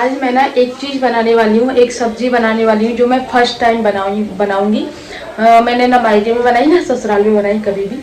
आज मैं ना एक चीज़ बनाने वाली हूँ, एक सब्जी बनाने वाली हूँ जो मैं फर्स्ट टाइम बनाऊंगी। मैंने ना मायके में बनाई ना ससुराल में बनाई कभी भी।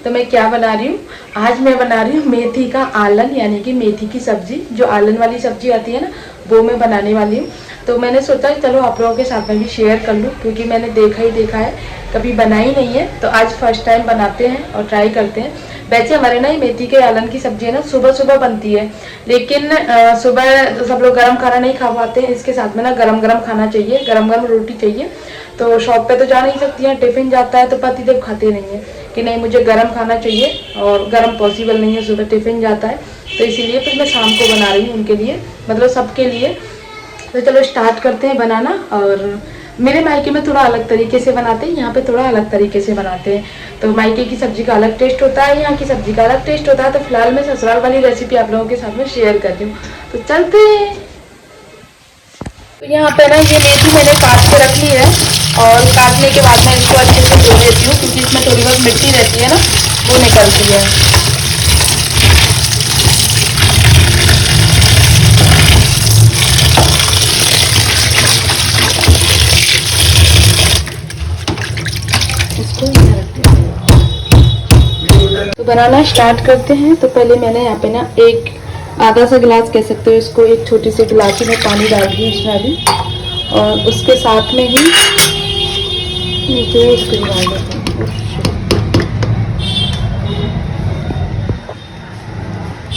तो मैं क्या बना रही हूँ, आज मैं बना रही हूँ मेथी का आलन, यानी कि मेथी की सब्जी, जो आलन वाली सब्जी आती है ना, वो मैं बनाने वाली हूँ। तो मैंने सोचा चलो आप लोगों के साथ में भी शेयर कर लूँ, क्योंकि मैंने देखा है, कभी बनाई नहीं है, तो आज फर्स्ट टाइम बनाते हैं और ट्राई करते हैं। वैसे हमारे ना ये मेथी के आलन की सब्जी है ना सुबह सुबह बनती है, लेकिन सुबह सब लोग गरम खाना नहीं खा पाते हैं। इसके साथ में ना गरम गरम खाना चाहिए, गरम गरम रोटी चाहिए। तो शॉप पे तो जा नहीं सकती हैं, टिफिन जाता है तो पतिदेव खाते नहीं है कि नहीं मुझे गरम खाना चाहिए, और गरम पॉसिबल नहीं है, सुबह टिफिन जाता है। तो इसीलिए फिर मैं शाम को बना रही हूँ उनके लिए, मतलब सबके लिए। तो चलो स्टार्ट करते हैं बनाना। और मेरे मायके में थोड़ा अलग तरीके से बनाते हैं, यहाँ पे थोड़ा अलग तरीके से बनाते हैं। तो मायके की सब्जी का अलग टेस्ट होता है, यहाँ की सब्जी का अलग टेस्ट होता है। तो फिलहाल मैं ससुराल वाली रेसिपी आप लोगों के साथ में शेयर कर रही हूँ, तो चलते हैं। तो यहाँ पे ना ये मेथी मैंने काट के रख ली है, और काटने के बाद मैं इसको अच्छे से धो लेती हूँ, क्योंकि इसमें थोड़ी बहुत मिट्टी रहती है ना, वो निकलती है। तो बनाना स्टार्ट करते हैं। तो पहले मैंने यहाँ पे ना एक आधा सा गिलास कह सकते हो इसको, एक छोटी सी गिलास में पानी डाल दी इसमें अभी, और उसके साथ में ही जो इसको डाल देते हैं।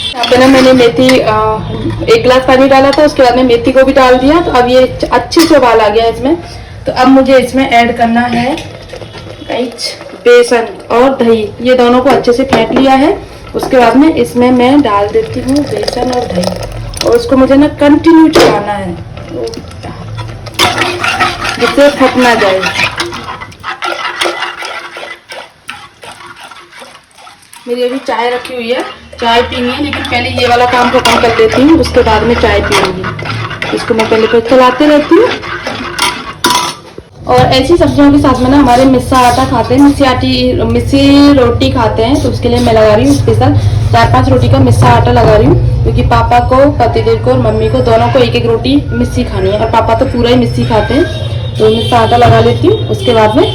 यहाँ पे ना मैंने मेथी एक गिलास पानी डाला था, उसके बाद में मेथी को भी डाल दिया। तो अब ये अच्छे से उबाल आ गया इसमें। तो अब मुझे इसमें ऐड करना है बेसन और दही, ये दोनों को अच्छे से फेंट लिया है। उसके बाद में इसमें मैं डाल देती हूँ बेसन और दही, और उसको मुझे ना कंटिन्यू चलाना है जिससे फट ना जाए। मेरी अभी चाय रखी हुई है, चाय पीनी है, लेकिन पहले ये वाला काम खत्म कर लेती हूँ, उसके बाद में चाय पीऊंगी। इसको मैं पहले चलाते रहती हूँ। और ऐसी सब्जियों के साथ में ना हमारे मिस्सा आटा खाते हैं, मिस्सी रोटी खाते हैं। तो उसके लिए मैं लगा रही हूँ स्पेशल 4-5 रोटी का मिस्सा आटा लगा रही हूँ, क्योंकि पापा को, पतिदेव को और मम्मी को दोनों को एक एक रोटी मिस्सी खानी है, और पापा तो पूरा ही मिस्सी खाते हैं। तो मिस्सा आटा लगा लेती हूँ। उसके बाद में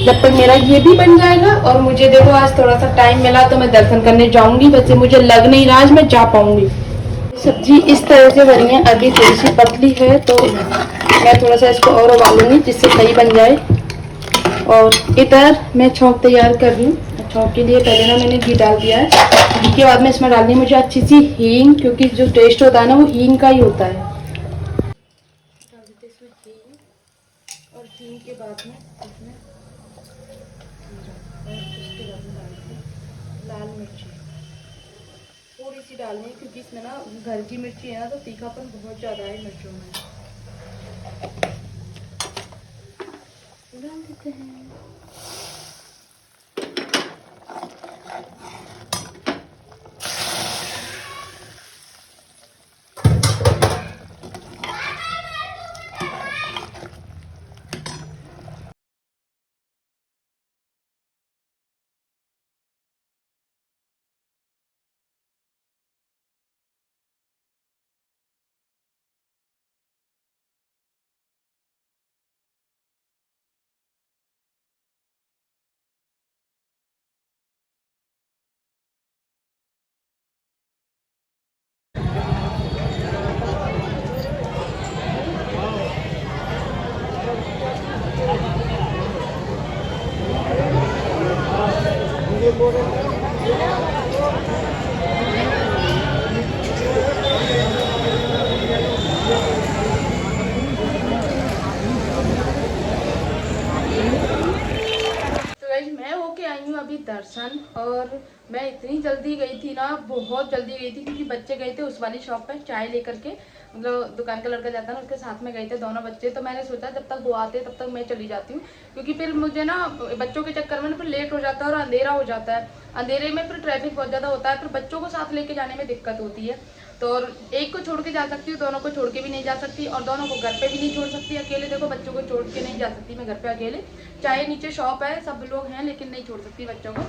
जब तक मेरा ये भी बन जाएगा, और मुझे देखो आज थोड़ा सा टाइम मिला तो मैं दर्शन करने जाऊंगी। वैसे मुझे लग नहीं रहा आज मैं जा पाऊंगी। सब्जी इस तरह से बनी है, अभी थोड़ी सी पतली है, तो मैं थोड़ा सा इसको और उबालूंगी जिससे सही बन जाए। और इधर मैं छौंक तैयार कर रही हूँ। छौंक के लिए पहले ना मैंने घी डाल दिया है। घी के बाद में इसमें डालनी है मुझे अच्छी सी हींग, क्योंकि जो टेस्ट होता है ना वो हींग का ही होता है। डाल देते इसमें हींग, और हींग के बाद में इसमें उसके बाद में डालते हैं लाल मिर्ची, थोड़ी सी डालनी है, क्योंकि इसमें ना घर की मिर्ची है ना, तो तीखापन बहुत ज़्यादा है मिर्चों में। डाल देते हैं। मैं होके आई हूँ अभी दर्शन, और मैं इतनी जल्दी गई थी ना, बहुत जल्दी गई थी, क्योंकि बच्चे गए थे उस वाली शॉप पे चाय लेकर के, मतलब दुकान का लड़का जाता है ना उसके साथ में गए थे दोनों बच्चे। तो मैंने सोचा जब तक वो आते तब तक मैं चली जाती हूँ, क्योंकि फिर मुझे ना बच्चों के चक्कर में फिर लेट हो जाता है और अंधेरा हो जाता है। अंधेरे में फिर ट्रैफिक बहुत ज़्यादा होता है, फिर बच्चों को साथ लेके जाने में दिक्कत होती है। तो और एक को छोड़ के जा सकती हूँ, दोनों को छोड़ के भी नहीं जा सकती, और दोनों को घर पे भी नहीं छोड़ सकती अकेले। देखो बच्चों को छोड़ के नहीं जा सकती मैं घर पे अकेले, चाहे नीचे शॉप है सब लोग हैं, लेकिन नहीं छोड़ सकती बच्चों को।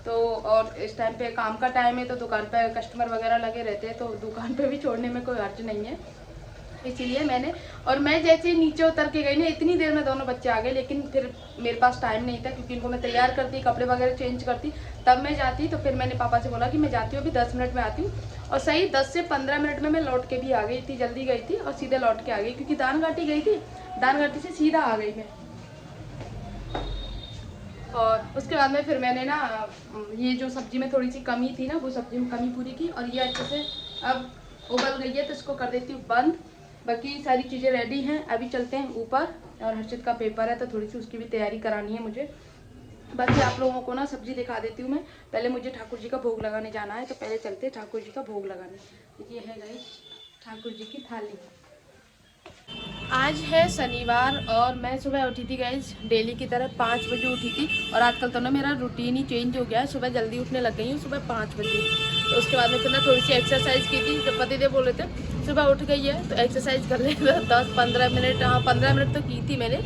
तो और इस टाइम पे काम का टाइम है, तो दुकान पे कस्टमर वगैरह लगे रहते हैं, तो दुकान पे भी छोड़ने में कोई अर्ज नहीं है। इसीलिए मैंने, और मैं जैसे नीचे उतर के गई ना इतनी देर में दोनों बच्चे आ गए, लेकिन फिर मेरे पास टाइम नहीं था क्योंकि इनको मैं तैयार करती, कपड़े वगैरह चेंज करती, तब मैं जाती। तो फिर मैंने पापा से बोला कि मैं जाती हूँ अभी 10 मिनट में आती हूँ, और सही 10 से 15 मिनट में मैं लौट के भी आ गई थी, जल्दी गई थी और सीधे लौट के आ गई क्योंकि दानघाटी गई थी, दानघाटी से सीधा आ गई मैं। और उसके बाद में फिर मैंने ना ये जो सब्जी में थोड़ी सी कमी थी ना, वो सब्जी में कमी पूरी की, और ये अच्छे से अब उबल गई है तो इसको कर देती हूँ बंद। बाकी सारी चीज़ें रेडी हैं, अभी चलते हैं ऊपर, और हर्षित का पेपर है तो थोड़ी सी उसकी भी तैयारी करानी है मुझे। बाकी आप लोगों को ना सब्जी दिखा देती हूँ मैं। पहले मुझे ठाकुर जी का भोग लगाने जाना है, तो पहले चलते हैं ठाकुर जी का भोग लगाने। ये है गाइस ठाकुर जी की थाली। आज है शनिवार और मैं सुबह उठी थी गाइस डेली की तरह 5 बजे उठी थी, और आजकल तो ना मेरा रूटीन ही चेंज हो गया है, सुबह जल्दी उठने लग गई हूँ सुबह 5 बजे। तो उसके बाद में फिर ना थोड़ी सी एक्सरसाइज की थी, जब पतिदेव बोले थे सुबह उठ गई है तो एक्सरसाइज कर ले, 10-15 मिनट, हाँ 15 मिनट तो की थी मैंने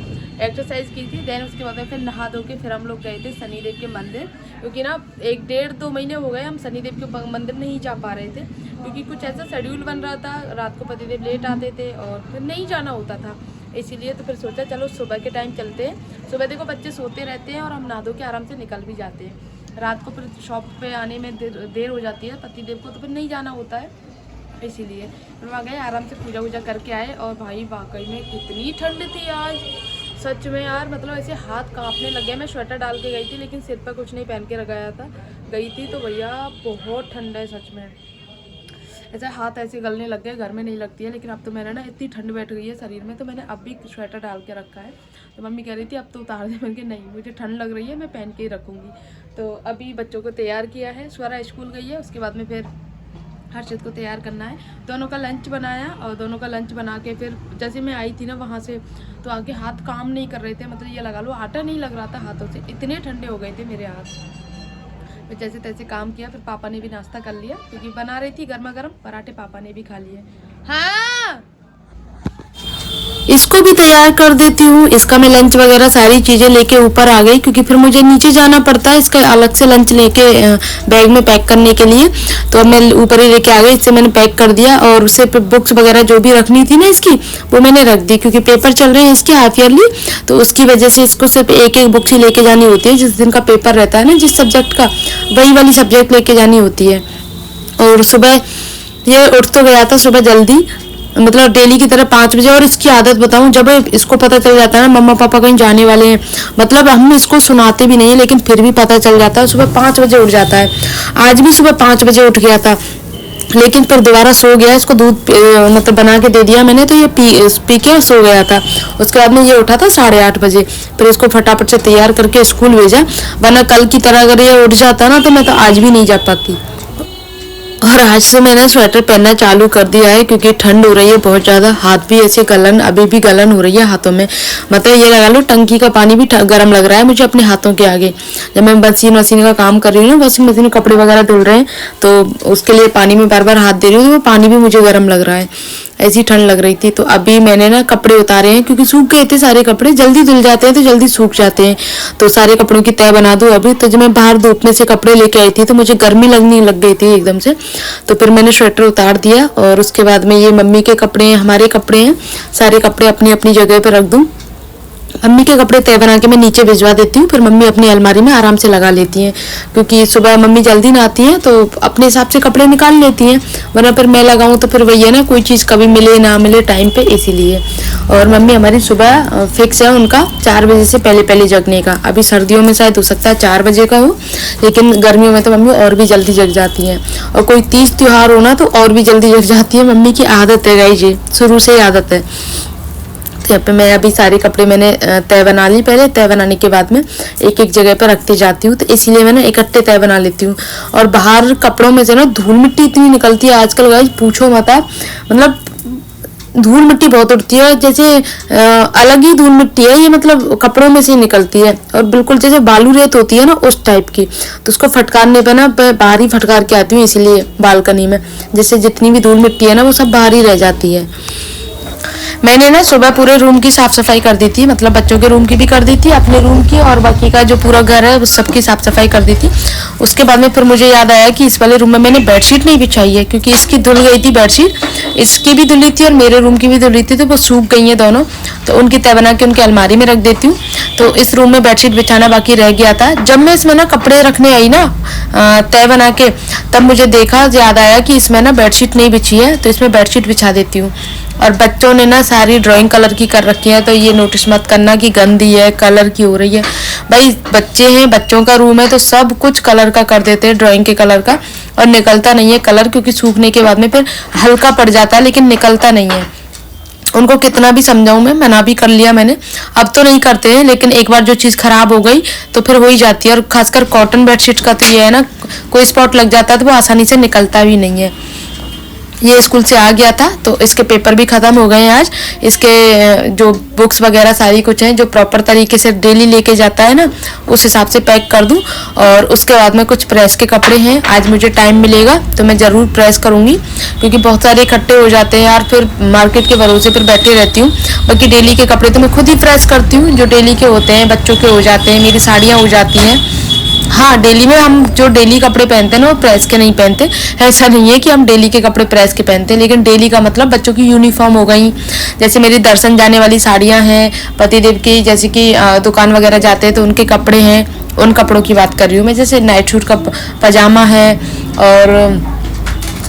एक्सरसाइज की थी। देन उसके बाद में फिर नहा धो के फिर हम लोग गए थे शनिदेव के मंदिर, क्योंकि ना 1-1.5-2 महीने हो गए हम शनिदेव के मंदिर नहीं जा पा रहे थे, क्योंकि कुछ ऐसा शेड्यूल बन रहा था, रात को पतिदेव लेट आते थे और फिर नहीं जाना होता था, इसीलिए तो फिर सोचा चलो सुबह के टाइम चलते हैं। सुबह देखो बच्चे सोते रहते हैं और हम नहा धो के आराम से निकल भी जाते हैं। रात को फिर शॉप पे आने में देर हो जाती है पतिदेव को, तो फिर नहीं जाना होता है, इसीलिए फिर वहाँ गए, आराम से पूजा वूजा करके आए। और भाई वाकई में कितनी ठंड थी आज, सच में यार, मतलब ऐसे हाथ कांपने लगे। मैं स्वेटर डाल के गई थी लेकिन सिर पर कुछ नहीं पहन के लगाया था, गई थी तो भैया बहुत ठंड है सच में, ऐसे हाथ ऐसे गलने लग गए। घर में नहीं लगती है लेकिन अब तो मैंने ना इतनी ठंड बैठ गई है शरीर में, तो मैंने अब भी स्वेटर डाल के रखा है। तो मम्मी कह रही थी अब तो उतार दे, मैंने कहा नहीं मुझे ठंड लग रही है, मैं पहन के ही रखूँगी। तो अभी बच्चों को तैयार किया है, स्वरा स्कूल गई है, उसके बाद में फिर हर्षित को तैयार करना है। दोनों का लंच बनाया, और दोनों का लंच बना के फिर जैसे मैं आई थी ना वहाँ से, तो आगे हाथ काम नहीं कर रहे थे, मतलब ये लगा लो आटा नहीं लग रहा था हाथों से, इतने ठंडे हो गए थे मेरे हाथ। फिर जैसे तैसे काम किया, फिर पापा ने भी नाश्ता कर लिया क्योंकि बना रही थी गर्मा गर्म पराठे, पापा ने भी खा लिए। हाँ इसको भी तैयार कर देती हूँ। इसका मैं लंच वगैरह सारी चीज़ें लेके ऊपर आ गई, क्योंकि फिर मुझे नीचे जाना पड़ता है इसका अलग से लंच लेके बैग में पैक करने के लिए। तो अब मैं ऊपर ही लेके आ गई, इससे मैंने पैक कर दिया, और उससे बुक्स वगैरह जो भी रखनी थी ना इसकी, वो मैंने रख दी, क्योंकि पेपर चल रहे हैं इसके हाफ ईयरली, तो उसकी वजह से इसको सिर्फ एक एक बुक्स ही लेके जानी होती है। जिस दिन का पेपर रहता है ना जिस सब्जेक्ट का, वही वाली सब्जेक्ट लेके जानी होती है। और सुबह ये उठ तो गया था सुबह जल्दी, मतलब डेली की तरह 5 बजे। और इसकी आदत बताऊं, जब इसको पता चल जाता है ना मम्मा पापा कहीं जाने वाले हैं, मतलब हम इसको सुनाते भी नहीं है लेकिन फिर भी पता चल जाता है, सुबह 5 बजे उठ जाता है। आज भी सुबह 5 बजे उठ गया था, लेकिन फिर दोबारा सो गया। इसको दूध मतलब बना के दे दिया मैंने, तो ये पी के सो गया था। उसके बाद में ये उठा था 8:30 बजे, फिर इसको फटाफट से तैयार करके स्कूल भेजा, वरना कल की तरह अगर ये उठ जाता ना तो मैं तो आज भी नहीं जा पाती। और आज से मैंने स्वेटर पहनना चालू कर दिया है, क्योंकि ठंड हो रही है बहुत ज़्यादा। हाथ भी ऐसे गलन, अभी भी गलन हो रही है हाथों में, मतलब ये लगा लो टंकी का पानी भी गर्म लग रहा है मुझे अपने हाथों के आगे। जब मैं मशीन का काम कर रही हूँ ना, वॉशिंग मशीन में कपड़े वगैरह धुल रहे हैं, तो उसके लिए पानी में बार बार हाथ दे रही हूँ, तो वो पानी भी मुझे गर्म लग रहा है, ऐसी ठंड लग रही थी। तो अभी मैंने ना कपड़े उतारे हैं, क्योंकि सूख गए थे सारे कपड़े, जल्दी धुल जाते हैं तो जल्दी सूख जाते हैं, तो सारे कपड़ों की तह बना दूं अभी। तो जब मैं बाहर धूप में से कपड़े लेके आई थी तो मुझे गर्मी लगने लग गई थी एकदम से, तो फिर मैंने स्वेटर उतार दिया। और उसके बाद में ये मम्मी के कपड़े हैं, हमारे कपड़े हैं, सारे कपड़े अपनी अपनी जगह पर रख दूँ। मम्मी के कपड़े तय बना के मैं नीचे भिजवा देती हूँ, फिर मम्मी अपनी अलमारी में आराम से लगा लेती हैं, क्योंकि सुबह मम्मी जल्दी ना आती हैं तो अपने हिसाब से कपड़े निकाल लेती हैं, वरना फिर मैं लगाऊँ तो फिर वही है ना, कोई चीज़ कभी मिले ना मिले टाइम पे, इसीलिए। और मम्मी हमारी सुबह फिक्स है उनका 4 बजे से पहले पहले जगने का। अभी सर्दियों में शायद हो सकता है 4 बजे का हो, लेकिन गर्मियों में तो मम्मी और भी जल्दी जग जाती हैं, और कोई तीज त्योहार हो ना तो और भी जल्दी जग जाती है। मम्मी की आदत है गाइस, ये शुरू से ही आदत है। यहाँ पे मैं अभी सारे कपड़े मैंने तय बना ली, पहले तय बनाने के बाद में एक एक जगह पर रखती जाती हूँ, तो इसलिए मैं ना इकट्ठे तय बना लेती हूँ। और बाहर कपड़ों में से ना धूल मिट्टी इतनी निकलती है आजकल गाइस, पूछो मत आप, मतलब धूल मिट्टी बहुत उड़ती है, जैसे अलग ही धूल मिट्टी है ये, मतलब कपड़ों में से ही निकलती है, और बिल्कुल जैसे बालू रेत होती है ना उस टाइप की। तो उसको फटकारने पे ना बाहर ही फटकार के आती हूँ, इसीलिए बालकनी में जैसे जितनी भी धूल मिट्टी है ना वो सब बाहर ही रह जाती है। मैंने ना सुबह पूरे रूम की साफ सफाई कर दी थी, मतलब बच्चों के रूम की भी कर दी थी, अपने रूम की, और बाकी का जो पूरा घर है उस सबकी साफ सफाई कर दी थी। उसके बाद में फिर मुझे याद आया कि इस वाले रूम में मैंने बेडशीट नहीं बिछाई है, क्योंकि इसकी धुल गई थी बेडशीट, इसकी भी धुली थी और मेरे रूम की भी धुली थी, तो वो सूख गई है दोनों। तो उनकी तय बना के उनकी अलमारी में रख देती हूँ। तो इस रूम में बेडशीट बिछाना बाकी रह गया था। जब मैं इसमें ना कपड़े रखने आई ना तय बना के, तब मुझे देखा, याद आया कि इसमें ना बेडशीट नहीं बिछी है, तो इसमें बेडशीट बिछा देती हूँ। और बच्चों ने ना सारी ड्राइंग कलर की कर रखी है, तो ये नोटिस मत करना कि गंदी है, कलर की हो रही है। भाई बच्चे हैं, बच्चों का रूम है, तो सब कुछ कलर का कर देते हैं, ड्राइंग के कलर का, और निकलता नहीं है कलर, क्योंकि सूखने के बाद में फिर हल्का पड़ जाता है, लेकिन निकलता नहीं है। उनको कितना भी समझाऊं, मैं मना भी कर लिया मैंने, अब तो नहीं करते हैं, लेकिन एक बार जो चीज़ खराब हो गई तो फिर हो ही जाती है। और खासकर कॉटन बेडशीट का तो ये है ना, कोई स्पॉट लग जाता है तो वो आसानी से निकलता भी नहीं है। ये स्कूल से आ गया था, तो इसके पेपर भी ख़त्म हो गए हैं आज। इसके जो बुक्स वगैरह सारी कुछ हैं, जो प्रॉपर तरीके से डेली लेके जाता है ना, उस हिसाब से पैक कर दूं। और उसके बाद में कुछ प्रेस के कपड़े हैं, आज मुझे टाइम मिलेगा तो मैं ज़रूर प्रेस करूंगी, क्योंकि बहुत सारे इकट्ठे हो जाते हैं यार, फिर मार्केट के भरोसे पर बैठे रहती हूँ। बाकी डेली के कपड़े तो मैं खुद ही प्रेस करती हूँ, जो डेली के होते हैं, बच्चों के हो जाते हैं, मेरी साड़ियाँ हो जाती हैं। हाँ, डेली में हम जो डेली कपड़े पहनते हैं ना, वो प्रेस के नहीं पहनते। ऐसा नहीं है कि हम डेली के कपड़े प्रेस के पहनते हैं, लेकिन डेली का मतलब बच्चों की यूनिफॉर्म हो गई, जैसे मेरी दर्शन जाने वाली साड़ियाँ हैं, पतिदेव की, जैसे कि दुकान वगैरह जाते हैं तो उनके कपड़े हैं, उन कपड़ों की बात कर रही हूँ मैं। जैसे नाइट सूट का पजामा है, और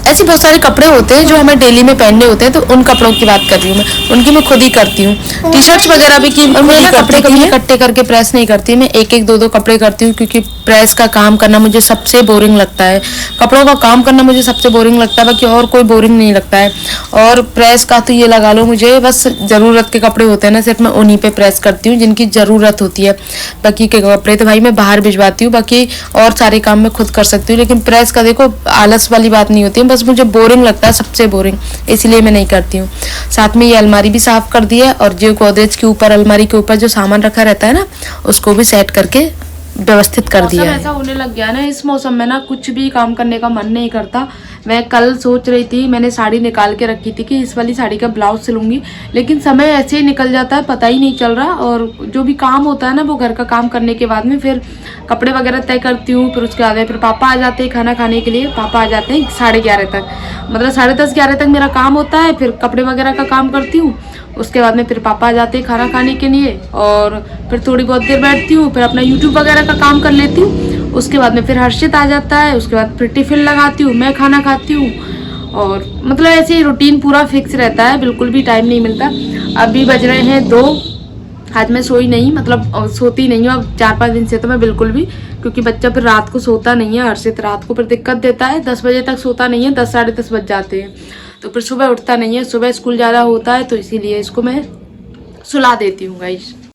ऐसे बहुत सारे कपड़े होते हैं जो हमें डेली में पहनने होते हैं, तो उन कपड़ों की बात कर रही हूँ मैं। उनकी मैं खुद ही करती हूँ। टी शर्ट्स वगैरह भी की, और मैं ना कपड़े कभी इकट्ठे करके प्रेस नहीं करती, मैं एक एक दो दो कपड़े करती हूँ, क्योंकि प्रेस का काम करना मुझे सबसे बोरिंग लगता है। कपड़ों का काम करना मुझे सबसे बोरिंग लगता है, बाकी और कोई बोरिंग नहीं लगता है। और प्रेस का तो ये लगा लो, मुझे बस ज़रूरत के कपड़े होते हैं ना, सिर्फ मैं उन्हीं पे प्रेस करती हूँ जिनकी ज़रूरत होती है। बाकी के कपड़े तो भाई मैं बाहर भिजवाती हूँ, बाकी और सारे काम मैं खुद कर सकती हूँ। लेकिन प्रेस का देखो, आलस वाली बात नहीं होती है, बस मुझे बोरिंग लगता है, सबसे बोरिंग, इसलिए मैं नहीं करती हूँ। साथ में ये अलमारी भी साफ कर दी है, और जो गोदरेज के ऊपर, अलमारी के ऊपर जो सामान रखा रहता है ना, उसको भी सेट करके व्यवस्थित कर दिया है। ऐसा होने लग गया ना इस मौसम में ना, कुछ भी काम करने का मन नहीं करता। मैं कल सोच रही थी, मैंने साड़ी निकाल के रखी थी कि इस वाली साड़ी का ब्लाउज सिलूंगी, लेकिन समय ऐसे ही निकल जाता है, पता ही नहीं चल रहा। और जो भी काम होता है ना, वो घर का काम करने के बाद में फिर कपड़े वगैरह तय करती हूँ, फिर उसके बाद फिर पापा आ जाते हैं खाना खाने के लिए। पापा आ जाते हैं 11:30 तक, मतलब 10:30 11 तक मेरा काम होता है, फिर कपड़े वगैरह का काम करती हूँ। उसके बाद में फिर पापा आ जाते हैं खाना खाने के लिए, और फिर थोड़ी बहुत देर बैठती हूँ, फिर अपना यूट्यूब वगैरह का काम कर लेती हूँ। उसके बाद में फिर हर्षित आ जाता है, उसके बाद फिर टिफिन लगाती हूँ, मैं खाना खाती हूँ, और मतलब ऐसे ही रूटीन पूरा फिक्स रहता है, बिल्कुल भी टाइम नहीं मिलता। अभी बज रहे हैं 2, आज मैं सोई नहीं, मतलब सोती नहीं हूँ अब 4-5 दिन से तो मैं बिल्कुल भी, क्योंकि बच्चा फिर रात को सोता नहीं है, हर्षित रात को फिर दिक्कत देता है, 10 बजे तक सोता नहीं है, 10 साढ़े 10 बज जाते हैं, तो फिर सुबह उठता नहीं है, सुबह स्कूल ज़्यादा होता है, तो इसीलिए इसको मैं सुला देती हूँ गाइस।